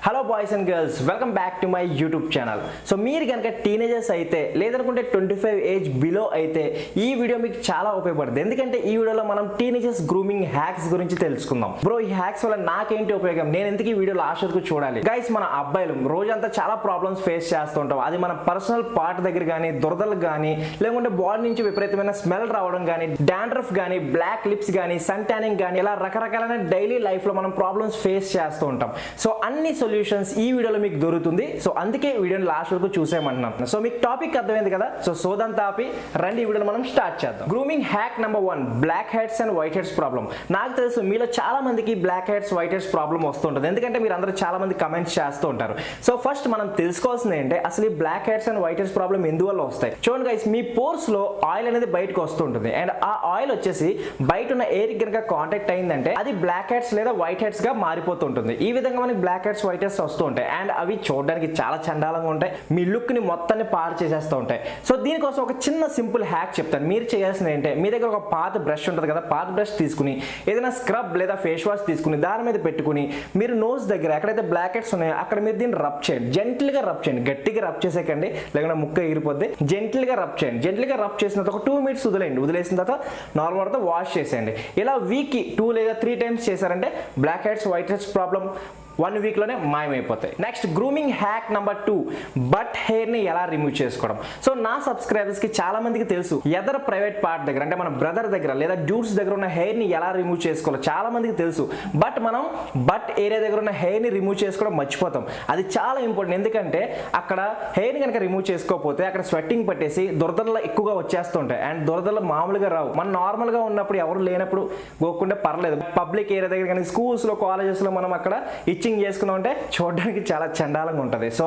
Hello boys and girls, welcome back to my YouTube channel. So మీరు కనుక teenagers అయితే లేదనుకుంటే 25 ఏజ్ బిలో అయితే ఈ వీడియో మీకు చాలా ఉపయోగపడుతుంది. ఎందుకంటే ఈ వీడియోలో మనం టీనేజర్స్ గ్రూమింగ్ హ్యాక్స్ గురించి తెలుసుకుందాం. బ్రో, ఈ హ్యాక్స్ వల్ల నాకేంటి ఉపయోగం, నేను ఎందుకు ఈ వీడియో లాస్ట్ వరకు చూడాలి? గైస్, మన అబ్బాయిలు రోజంతా చాలా ప్రాబ్లమ్స్ ఫేస్ చేస్తూ ఉంటాం. అది మన పర్సనల్ పార్ట్ దగ్గర కానీ, దురదలు కానీ, లేకుంటే బాడీ నుంచి విపరీతమైన స్మెల్ రావడం కానీ, డాండ్రఫ్ కానీ, బ్లాక్ లిప్స్ కానీ, సన్ ట్యానింగ్ కానీ, ఇలా రకరకాలైన డైలీ లైఫ్ లో మనం ప్రాబ్లమ్స్ ఫేస్ చేస్తూ ఉంటాం. సో అన్ని సొల్యూషన్స్ ఈ వీడియోలో మీకు దొరుకుతుంది. సో అందుకే వీడియోని లాస్ట్ వరకు చూసేయమంటున్నాను. సో మీకు టాపిక్ అర్థమైంది కదా. సో సోదంతా ఆపి రండి, ఈ వీడియోని మనం స్టార్ట్ చేద్దాం. Grooming hack number 1, blackheads and white heads problem. నాకు తెలుసు మీలో చాలా మందికి black heads, white heads problem వస్తుంటుంది, ఎందుకంటే మీరు అందరూ చాలా మంది కమెంట్స్ చేస్తూ ఉంటారు. సో ఫస్ట్ మనం తెలుసుకోవాల్సింది ఏంటంటే అసలు ఈ blackheads and white heads problem ఎందువల్ల వస్తాయి. చూడండి గైస్, మీ పోర్స్ లో ఆయిల్ అనేది బయటకు వస్తుంటుంది అండ్ ఆ ఆయిల్ వచ్చేసి బయట ఉన్న ఎయిర్ కనుక కాంటాక్ట్ అయిందంటే అది బ్లాక్ హెడ్స్ లేదా వైట్ హెడ్స్ గా మారిపోతుంటుంది. ఈ విధంగా మనకి బ్లాక్ హెడ్స్, వైట్ హెడ్స్ వస్తూ ఉంటాయి అండ్ అవి చూడడానికి చాలా చండాలంగా ఉంటాయి. మీ లుక్ ని మొత్తాన్ని పాడు చేసేస్తూ ఉంటాయి. సో దీనికోసం ఒక చిన్న సింపుల్ హ్యాక్ చెప్తాను. మీరు చేయాల్సింది ఏంటంటే మీ దగ్గర ఒక పాత బ్రష్ ఉంటుంది కదా, పాత బ్రష్ తీసుకుని ఏదైనా స్క్రబ్ లేదా ఫేస్ వాష్ తీసుకుని దాని మీద పెట్టుకుని మీరు నోస్ దగ్గర ఎక్కడైతే బ్లాక్ హెడ్స్ ఉన్నాయో అక్కడ మీరు దీన్ని రబ్ చేయండి. జెంటిల్ గా రబ్ చేయండి, గట్టిగా రబ్ చేసేకండి, లేకపోతే ముక్క ఎగిరిపోద్ది. జెంటిల్ గా రబ్ చేయండి. జెంటిల్ గా రబ్ చేసిన తర్వాత ఒక 2 మినిట్స్ వదిలేయండి. వదిలేసిన తర్వాత నార్మల్ వాటర్తో వాష్ చేసేయండి. ఇలా వీక్కి 2 లేదా 3 టైమ్స్ చేశారంటే black heads, white heads problem 1 week లోనే మాయమైపోతాయి. Next grooming hack number 2, but hair ని ఎలా రిమూవ్ చేసుకోవడం. సో నా సబ్స్క్రైబర్స్ కి చాలా మందికి తెలుసు ఎదర్ ప్రైవేట్ పార్ట్ దగ్గర అంటే మన బ్రదర్ దగ్గర లేదా డ్యూడ్స్ దగ్గర ఉన్న హెయిర్ ని ఎలా రిమూవ్ చేసుకోవాలో చాలా మందికి తెలుసు. బట్ మనం బట్ ఏరియా దగ్గర ఉన్న హెయిర్ ని రిమూవ్ చేసుకోవడం మర్చిపోతాం. అది చాలా ఇంపార్టెంట్. ఎందుకంటే అక్కడ హెయిర్ ని కనుక రిమూవ్ చేసుకోకపోతే అక్కడ స్వెట్టింగ్ పట్టేసి దురదలు ఎక్కువగా వచ్చేస్తుంటాయి అండ్ దురదలు మామూలుగా రావు. మనం నార్మల్ గా ఉన్నప్పుడు ఎవరు లేనప్పుడు గోక్కుంటే పర్లేదు. పబ్లిక్ ఏరియా దగ్గర కానీ స్కూల్స్ లో, కాలేజెస్ లో మనం అక్కడ చేసుకున్నాం అంటే చూడడానికి చాలా చండాలంగా ఉంటుంది. సో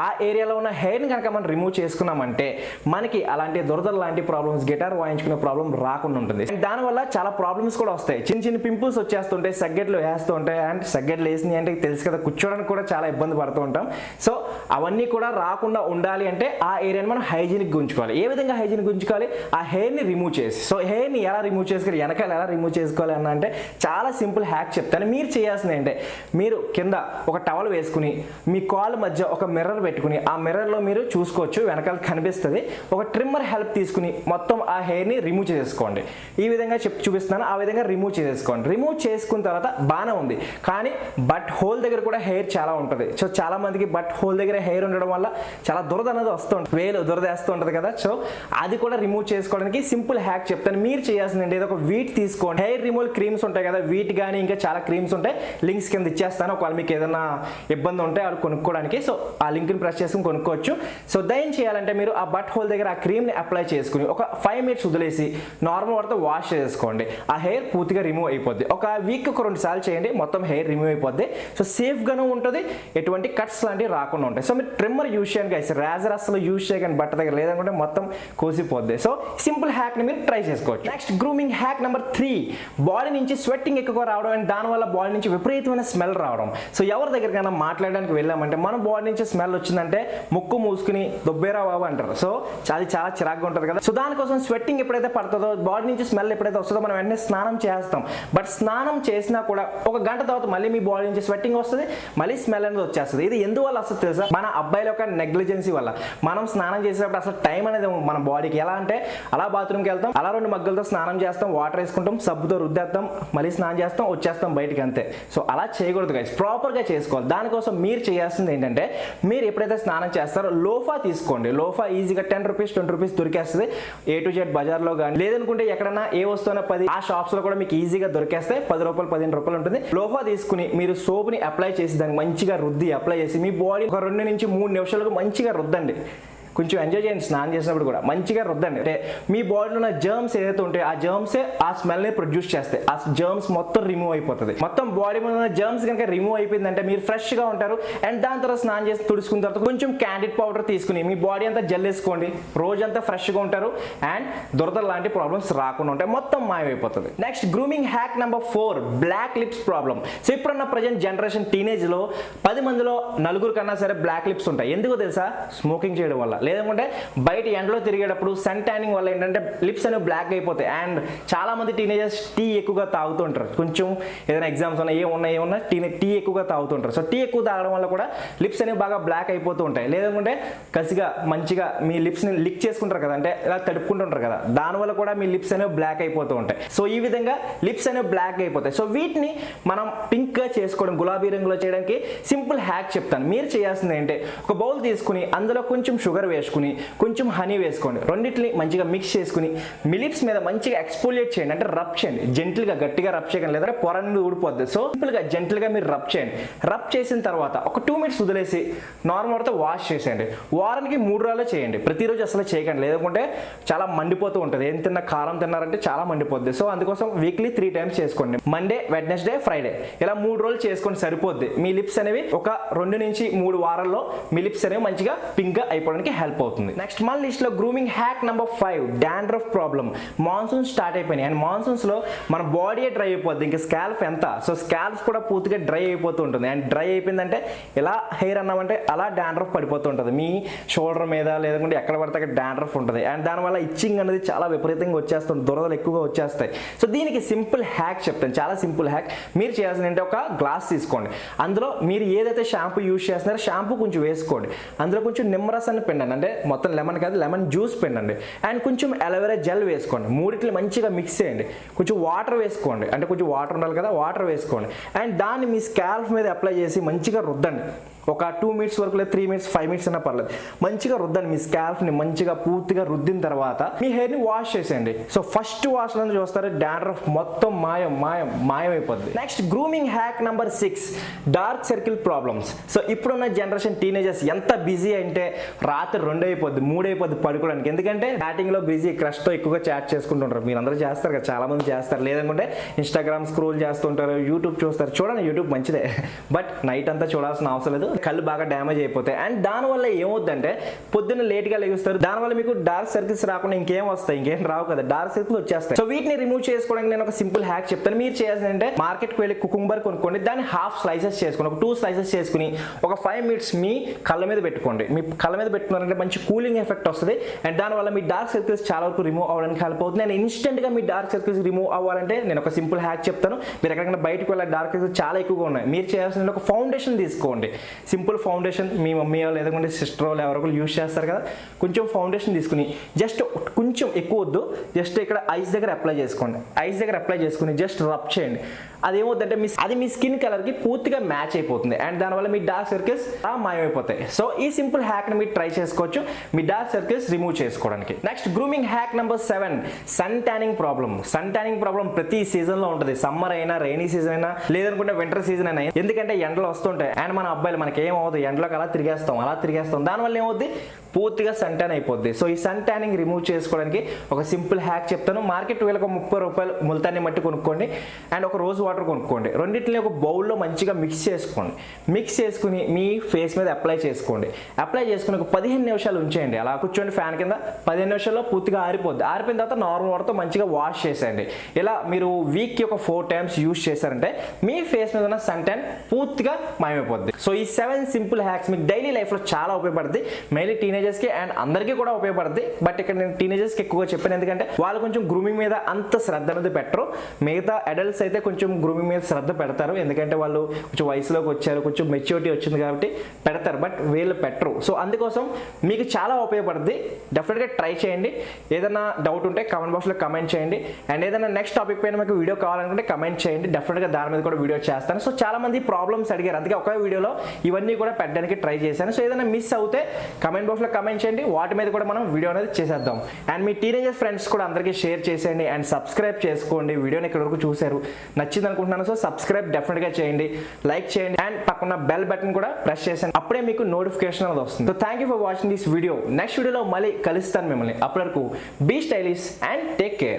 ఆ ఏరియాలో ఉన్న హెయిర్ని కనుక మనం రిమూవ్ చేసుకున్నామంటే మనకి అలాంటి దురదలు లాంటి ప్రాబ్లమ్స్, గిటార్ వాయించుకునే ప్రాబ్లం రాకుండా ఉంటుంది. దానివల్ల చాలా ప్రాబ్లమ్స్ కూడా వస్తాయి. చిన్న చిన్న పింపుల్స్ వచ్చేస్తుంటాయి, సగ్గెట్లు వేస్తూ ఉంటాయి అండ్ సగ్గెట్లు వేసినాయి అంటే తెలుసు కదా, కూర్చోడానికి కూడా చాలా ఇబ్బంది పడుతూ ఉంటాం. సో అవన్నీ కూడా రాకుండా ఉండాలి అంటే ఆ ఏరియాని మనం హైజీనిక్ ఉంచుకోవాలి. ఏ విధంగా హైజీనిక్ ఉంచుకోవాలి? ఆ హెయిర్ని రిమూవ్ చేసి. సో హెయిర్ని ఎలా రిమూవ్ చేసుకోవాలి, వెనకాల ఎలా రిమూవ్ చేసుకోవాలి అన్న అంటే చాలా సింపుల్ హ్యాక్ చెప్తాను. మీరు చేయాల్సింది ఏంటంటే మీరు కింద ఒక టవల్ వేసుకుని మీ కాల్ మధ్య ఒక మిర్రర్ పెట్టుకుని ఆ మిర్రర్లో మీరు చూసుకోవచ్చు, వెనకాల కనిపిస్తుంది. ఒక ట్రిమ్మర్ హెల్ప్ తీసుకుని మొత్తం ఆ హెయిర్ని రిమూవ్ చేసేసుకోండి. ఈ విధంగా చూపిస్తున్నాను, ఆ విధంగా రిమూవ్ చేసేసుకోండి. రిమూవ్ చేసుకున్న తర్వాత బాగానే ఉంది, కానీ బట్ హోల్ దగ్గర కూడా హెయిర్ చాలా ఉంటుంది. సో చాలా మందికి బట్ హోల్ దగ్గర హెయిర్ ఉండడం వల్ల చాలా దురద అనేది వస్తూ ఉంటుంది, వేలు దురద వేస్తూ ఉంటుంది కదా. సో అది కూడా రిమూవ్ చేసుకోవడానికి సింపుల్ హ్యాక్ చెప్తాను. మీరు చేయాల్సింది ఏదో ఒక వీట్ తీసుకోండి. హెయిర్ రిమూవల్ క్రీమ్స్ ఉంటాయి కదా, వీట్ కానీ ఇంకా చాలా క్రీమ్స్ ఉంటాయి, లింక్స్ కింద ఇచ్చేస్తాను. ఒకవేళ మీకు ఏదైనా ఇబ్బంది ఉంటే అది కొనుక్కోవడానికి సో ఆ లింక్ని ప్రెస్ చేసుకుని కొనుక్కోవచ్చు. సో దయం చేయాలంటే మీరు ఆ బట్ హోల్ దగ్గర ఆ క్రీమ్ని అప్లై చేసుకుని ఒక 5 మినిట్స్ వదిలేసి నార్మల్ వాటర్తో వాష్ చేసుకోండి. ఆ హెయిర్ పూర్తిగా రిమూవ్ అయిపోద్ది. ఒక వీక్ ఒక 2 సార్లు చేయండి, మొత్తం హెయిర్ రిమూవ్ అయిపోద్ది. సో సేఫ్గాను ఉంటుంది, ఎటువంటి కట్స్ లాంటివి రాకుండా ఉంటాయి. సో మీరు ట్రిమ్మర్ యూజ్ చేయండి గైస్, రేజర్ అసలు యూజ్ చేయకండి బట్ట దగ్గర, లేదనుకుంటే మొత్తం కోసిపోద్ది. సో సింపుల్ హ్యాక్ని మీరు ట్రై చేసుకోవచ్చు. Next grooming hack number 3, body నుంచి స్వెట్టింగ్ ఎక్కువ రావడం అండ్ దానివల్ల బాడీ నుంచి విపరీతమైన స్మెల్ రావడం. సో ఎవరి దగ్గరకైనా మాట్లాడడానికి వెళ్ళామంటే మన బాడీ నుంచి స్మెల్ వచ్చిందంటే ముక్కు మూసుకుని దొబ్బేరా బాబు అంటారు. సో అది చాలా చిరాగ్గా ఉంటుంది కదా. సో దానికోసం స్వెట్టింగ్ ఎప్పుడైతే పడుతుందో, బాడీ నుంచి స్మెల్ ఎప్పుడైతే వస్తుందో మనం వెంటనే స్నానం చేస్తాం. బట్ స్నానం చేసినా కూడా ఒక గంట తర్వాత మళ్ళీ మీ బాడీ నుంచి స్వెట్టింగ్ వస్తుంది, మళ్ళీ స్మెల్ అనేది వచ్చేస్తుంది. ఇది ఎందువల్ల వస్తుంది తెలుసా? మన అబ్బాయిల యొక్క నెగ్లిజెన్సీ వల్ల. మనం స్నానం చేసేటప్పుడు అసలు టైం అనేది మన బాడీకి ఎలా అంటే అలా బాత్రూమ్కి వెళ్తాం, అలా 2 మగ్గలతో స్నానం చేస్తాం, వాటర్ వేసుకుంటాం, సబ్బుతో రుద్దేస్తాం, మళ్ళీ స్నానం చేస్తాం, వచ్చేస్తాం బయటికి, అంతే. సో అలా చేయకూడదు గైస్, ప్రాపర్గా చేసుకోవాలి. దానికోసం మీరు చేయాల్సింది ఏంటంటే మీరు ఎప్పుడైతే స్నానం చేస్తారో లోఫా తీసుకోండి. లోఫా ఈజీగా 10 రూపీస్ 20 రూపీస్ దొరికేస్తుంది A to Z బజార్లో కానీ, లేదనుకుంటే ఎక్కడన్నా ఏ వస్తువున 10 ఆ షాప్స్ లో కూడా మీకు ఈజీగా దొరికేస్తాయి. 10 రూపాయలు 15 రూపాయలు ఉంటుంది. లోఫా తీసుకుని మీరు సోప్ ని అప్లై చేసి దాన్ని మంచిగా రుద్ది అప్లై చేసి మీ బాడీ ఒక 2 నుంచి 3 నిమిషాలకు మంచిగా రుద్దండి. కొంచెం ఎంజాయ్ చేయండి స్నానం చేసినప్పుడు కూడా, మంచిగా రుద్దండి. అంటే మీ బాడీలో ఉన్న జర్మ్స్ ఏదైతే ఉంటాయో ఆ జర్మ్సే ఆ స్మెల్ని ప్రొడ్యూస్ చేస్తాయి. ఆ జర్మ్స్ మొత్తం రిమూవ్ అయిపోతుంది. మొత్తం బాడీ మీద ఉన్న జర్మ్స్ కనుక రిమూవ్ అయిపోయిందంటే మీరు ఫ్రెష్గా ఉంటారు. అండ్ దాని తర్వాత స్నానం చేసి తుడుచుకున్న తర్వాత కొంచెం క్యాండిడ్ పౌడర్ తీసుకుని మీ బాడీ అంతా జల్లేసుకోండి, రోజంతా ఫ్రెష్గా ఉంటారు అండ్ దురద లాంటి ప్రాబ్లమ్స్ రాకుండా ఉంటాయి, మొత్తం మాయమైపోతుంది. Next grooming hack number 4, black lips problem. So ఇప్పుడున్న ప్రజెంట్ జనరేషన్ టీనేజ్లో 10 మందిలో 9 కన్నా సరే బ్లాక్ లిప్స్ ఉంటాయి. ఎందుకో తెలుసా? స్మోకింగ్ చేయడం వల్ల. లేదంటే బయట ఎండలో తిరిగేటప్పుడు సన్ ట్యానింగ్ వల్ల ఏంటంటే లిప్స్ అనేవి బ్లాక్ అయిపోతాయి. అండ్ చాలా మంది టీనేజర్స్ టీ ఎక్కువగా తాగుతుంటారు. కొంచెం ఏదైనా ఎగ్జామ్స్ ఉన్నా ఏమున్నా టీ ఎక్కువగా తాగుతుంటారు. సో టీ ఎక్కువ తాగడం వల్ల కూడా లిప్స్ అనేవి బాగా బ్లాక్ అయిపోతూ ఉంటాయి. లేదంటే కసిగా మంచిగా మీ లిప్స్ని లిక్ చేసుకుంటారు కదా, అంటే ఇలా తడుపుకుంటుంటారు కదా, దానివల్ల కూడా మీ లిప్స్ అనేవి బ్లాక్ అయిపోతూ ఉంటాయి. సో ఈ విధంగా లిప్స్ అనేవి బ్లాక్ అయిపోతాయి. సో వీటిని మనం పింక్గా చేసుకోవడం, గులాబీ రంగులో చేయడానికి సింపుల్ హ్యాక్ చెప్తాను. మీరు చేయాల్సింది ఏంటంటే ఒక బౌల్ తీసుకుని అందులో కొంచెం షుగర్ వేసుకుని కొంచెం హనీ వేసుకోండి. రెండింటిని మంచిగా మిక్స్ చేసుకుని మీ లిప్స్ మీద మంచిగా ఎక్స్ఫోలియేట్ చేయండి, అంటే రబ్ చేయండి. జెంటిల్గా గట్టిగా రబ్ చేయగలరు, లేదా పొర నుండి ఊడిపోద్ది. సో సింపుల్గా జెంటిల్గా మీరు రబ్ చేయండి. రబ్ చేసిన తర్వాత ఒక 2 మినిట్స్ వదిలేసి నార్మల్ వాటర్తో వాష్ చేసేయండి. వారానికి 3 రోజులు చేయండి, ప్రతిరోజు అసలు చేయకండి. లేదంటే చాలా మండిపోతూ ఉంటుంది. ఏం తిన్నా కారం తిన్నారంటే చాలా మండిపోద్ది. సో అందుకోసం వీక్లీ 3 టైమ్స్ చేసుకోండి. మండే, వెడ్నెస్డే, ఫ్రైడే ఇలా 3 రోజులు చేసుకోండి, సరిపోద్ది. మీ లిప్స్ అనేవి ఒక 2 నుంచి 3 వారాల్లో మీ లిప్స్ అనేవి మంచిగా పింక్గా అయిపోవడానికి హెల్ప్ అవుతుంది. నెక్స్ట్ మన లిస్ట్ లో grooming hack number 5, dandruff problem. Monsoon start అయిపోయినాయి అండ్ మాన్సూన్స్ లో మన బాడీ డ్రై అయిపోద్ది, ఇంకా స్కాల్ప్ ఎంత. సో స్కాల్ప్స్ కూడా పూర్తిగా డ్రై అయిపోతూ ఉంటుంది. అండ్ డ్రై అయిపోయిందంటే ఎలా హెయిర్ అన్నామంటే అలా డాండ్రఫ్ పడిపోతూ ఉంటుంది. మీ షోల్డర్ మీద లేదంటే ఎక్కడ పడితే అక్కడ డాండ్రఫ్ ఉంటుంది. అండ్ దానివల్ల ఇచ్చింగ్ అనేది చాలా విపరీతంగా వచ్చేస్తుంది, దురదలు ఎక్కువగా వచ్చేస్తాయి. సో దీనికి సింపుల్ హ్యాక్ చెప్తాను, చాలా సింపుల్ హ్యాక్. మీరు చేయాల్సింది అంటే ఒక గ్లాస్ తీసుకోండి. అందులో మీరు ఏదైతే షాంపూ యూజ్ చేస్తున్నారో షాంపూ కొంచెం వేసుకోండి. అందులో కొంచెం నిమ్మరసాన్ని పిండండి, అంటే మొత్తం లెమన్ కాదు, లెమన్ జ్యూస్ పిండండి. అండ్ కొంచెం అలోవెరా జెల్ వేసుకోండి. మూడిట్లు మంచిగా మిక్స్ చేయండి. కొంచెం వాటర్ వేసుకోండి, అంటే కొంచెం వాటర్ ఉండాలి కదా, వాటర్ వేసుకోండి. అండ్ దాన్ని మీ స్కాల్ప్ మీద అప్లై చేసి మంచిగా రుద్దండి. ఒక 2 మినిట్స్ వరకు, లేదా 3 మినిట్స్, 5 మినిట్స్ అయినా పర్లేదు. మంచిగా రుద్దండి. మీ స్కాల్ప్ని మంచిగా పూర్తిగా రుద్దిన తర్వాత మీ హెయిర్ని వాష్ చేసేయండి. సో ఫస్ట్ వాష్లో చూస్తారు డాండ్రఫ్ మొత్తం మాయమైపోద్ది. Next grooming hack number 6, dark circle problems. So ఇప్పుడున్న జనరేషన్ టీనేజర్స్ ఎంత బిజీ అంటే రాత్రి 2 అయిపోద్ది, 3 అయిపోద్ది పడుకోవడానికి. ఎందుకంటే బ్యాటింగ్లో బిజీ, క్రష్తో ఎక్కువగా చాట్ చేసుకుంటుంటారు. మీరు అందరూ చేస్తారు కదా, చాలా మంది చేస్తారు. లేదంటే ఇన్స్టాగ్రామ్ స్క్రోల్ చేస్తుంటారు, యూట్యూబ్ చూస్తారు. చూడండి, యూట్యూబ్ మంచిదే, బట్ నైట్ అంతా చూడాల్సిన అవసరం లేదు. కళ్ళు బాగా డ్యామేజ్ అయిపోతాయి. అండ్ దానివల్ల ఏమవుతుందంటే పొద్దున్న లేట్గా లెగుస్తారు. దానివల్ల మీకు డార్క్ సర్కిల్స్ రాకుండా ఇంకేం వస్తాయి, ఇంకేం రావు కదా, డార్క్ సర్కిల్స్ వచ్చేస్తాయి. సో వీటిని రిమూవ్ చేసుకోవడానికి నేను ఒక సింపుల్ హ్యాక్ చెప్తాను. మీరు చేయాల్సింది అంటే మార్కెట్కి వెళ్ళి కుకుంబర్ కొనుక్కోండి, దాన్ని హాఫ్ స్లైసెస్ చేసుకోండి. ఒక 2 స్లైసెస్ చేసుకుని ఒక 5 మినిట్స్ మీ కళ్ళ మీద పెట్టుకోండి. మీ కళ్ళ మీద పెట్టుకున్నారంటే మంచి కూలింగ్ ఎఫెక్ట్ వస్తుంది. అండ్ దానివల్ల మీ డార్క్ సర్కిల్స్ చాలా వరకు రిమూవ్ అవ్వడానికి హెల్ప్ అవుతుంది. నేను ఇన్స్టెంట్గా మీ డార్క్ సర్కిల్స్ రిమూవ్ అవ్వాలంటే నేను ఒక సింపుల్ హ్యాక్ చెప్తాను. మీరు ఎక్కడికైనా బయటకు వెళ్ళే డార్క్ సర్కిల్స్ చాలా ఎక్కువగా ఉన్నాయి. మీరు చేయాల్సిన ఒక ఫౌండేషన్ తీసుకోండి. సింపుల్ ఫౌండేషన్ మీ మమ్మీ లేదంటే సిస్టర్ ఎవరో యూజ్ చేస్తారు కదా, కొంచెం ఫౌండేషన్ తీసుకుని జస్ట్ కొంచెం ఎక్కువ వద్దు, జస్ట్ ఇక్కడ ఐస్ దగ్గర అప్లై చేసుకోండి. ఐస్ దగ్గర అప్లై చేసుకుని జస్ట్ రబ్ చేయండి. అదేమవుతుందంటే అది మీ స్కిన్ కలర్కి పూర్తిగా మ్యాచ్ అయిపోతుంది. అండ్ దానివల్ల మీ డార్క్ సర్కిల్స్ మాయమైపోతాయి. సో ఈ సింపుల్ హ్యాక్ని మీరు ట్రై చేసుకోవచ్చు మీ డార్క్ సర్కిల్స్ రిమూవ్ చేసుకోవడానికి. Next grooming hack number 7, sun tanning problem. Sun tanning problem ప్రతి సీజన్లో ఉంటుంది. సమ్మర్ అయినా, రైనీ సీజన్ అయినా, లేదనుకుంటే వింటర్ సీజన్ అయినా. ఎందుకంటే ఎండలు వస్తుంటాయి అండ్ మన అబ్బాయిలు మనకి ఏమవుతుంది, ఎండలోకి అలా తిరిగేస్తాం. దానివల్ల ఏమవుద్ది, పూర్తిగా సన్ ట్యాన్ అయిపోద్ది. సో ఈ సన్ ట్యానింగ్ రిమూవ్ చేసుకోవడానికి ఒక సింపుల్ హ్యాక్ చెప్తాను. మార్కెట్ వేలకు 30 రూపాయలు ముల్తాని మట్టి కొనుక్కోండి అండ్ ఒక రోజ్ వాటర్ కొనుక్కోండి. రెండింటిని ఒక బౌల్లో మంచిగా మిక్స్ చేసుకోండి. మిక్స్ చేసుకుని మీ ఫేస్ మీద అప్లై చేసుకోండి. అప్లై చేసుకుని ఒక 15 నిమిషాలు ఉంచేయండి. అలా కూర్చోండి ఫ్యాన్ కింద. 15 నిమిషాల్లో పూర్తిగా ఆరిపోద్ది. ఆరిపోయిన తర్వాత నార్మల్ వాటర్తో మంచిగా వాష్ చేసేయండి. ఇలా మీరు వీక్కి ఒక 4 టైమ్స్ యూజ్ చేశారంటే మీ ఫేస్ మీద ఉన్న సన్ ట్యాన్ పూర్తిగా మాయమైపోద్ది. సో ఈ 7 సింపుల్ హ్యాక్స్ మీకు డైలీ లైఫ్లో చాలా ఉపయోగపడుతుంది. మెయిన్లీ టీనేజర్స్కి అండ్ అందరికీ కూడా ఉపయోగపడుతుంది. బట్ ఇక్కడ నేను టీనేజర్స్కి ఎక్కువగా చెప్పాను, ఎందుకంటే వాళ్ళు కొంచెం గ్రూమింగ్ మీద అంత శ్రద్ధ అనేది పెట్టరు. మిగతా అడల్ట్స్ అయితే కొంచెం గ్రూమింగ్ మీద శ్రద్ధ పెడతారు, ఎందుకంటే వాళ్ళు కొంచెం వయసులోకి వచ్చారు, కొంచెం మెచ్యూరిటీ వచ్చింది కాబట్టి పెడతారు. బట్ వీళ్ళు పెట్టరు. సో అందుకోసం మీకు చాలా ఉపయోగపడుతుంది. డెఫినెట్గా ట్రై చేయండి. ఏదైనా డౌట్ ఉంటే కామెంట్ బాక్స్లో కమెంట్ చేయండి. అండ్ ఏదైనా నెక్స్ట్ టాపిక్ పైన మీకు వీడియో కావాలనుకుంటే కమెంట్ చేయండి. డెఫినెట్గా దాని మీద కూడా వీడియో చేస్తాను. సో చాలా మంది ప్రాబ్లమ్స్ అడిగారు, అందుకే ఒకే వీడియోలో ఇవన్నీ కూడా పెట్టడానికి ట్రై చేశాను. సో ఏదైనా మిస్ అవుతే కమెంట్ బాక్స్లో కమెంట్ చేయండి, వాటి మీద కూడా మనం వీడియో అనేది చేసేద్దాం. అండ్ మీ టీనేజర్ ఫ్రెండ్స్ కూడా అందరికీ షేర్ చేసేయండి అండ్ సబ్స్క్రైబ్ చేసుకోండి. వీడియోని ఇక్కడ వరకు చూశారు, నచ్చింది అనుకుంటున్నాను. సో సబ్స్క్రైబ్ డెఫినెట్గా చేయండి, లైక్ చేయండి అండ్ పక్కన బెల్ బటన్ కూడా ప్రెస్ చేయండి. అప్పుడే మీకు నోటిఫికేషన్ అనేది వస్తుంది. So thank you for watching this video. Next వీడియోలో మళ్ళీ కలుస్తాను మిమ్మల్ని. అప్పటి వరకు be stylish and take care.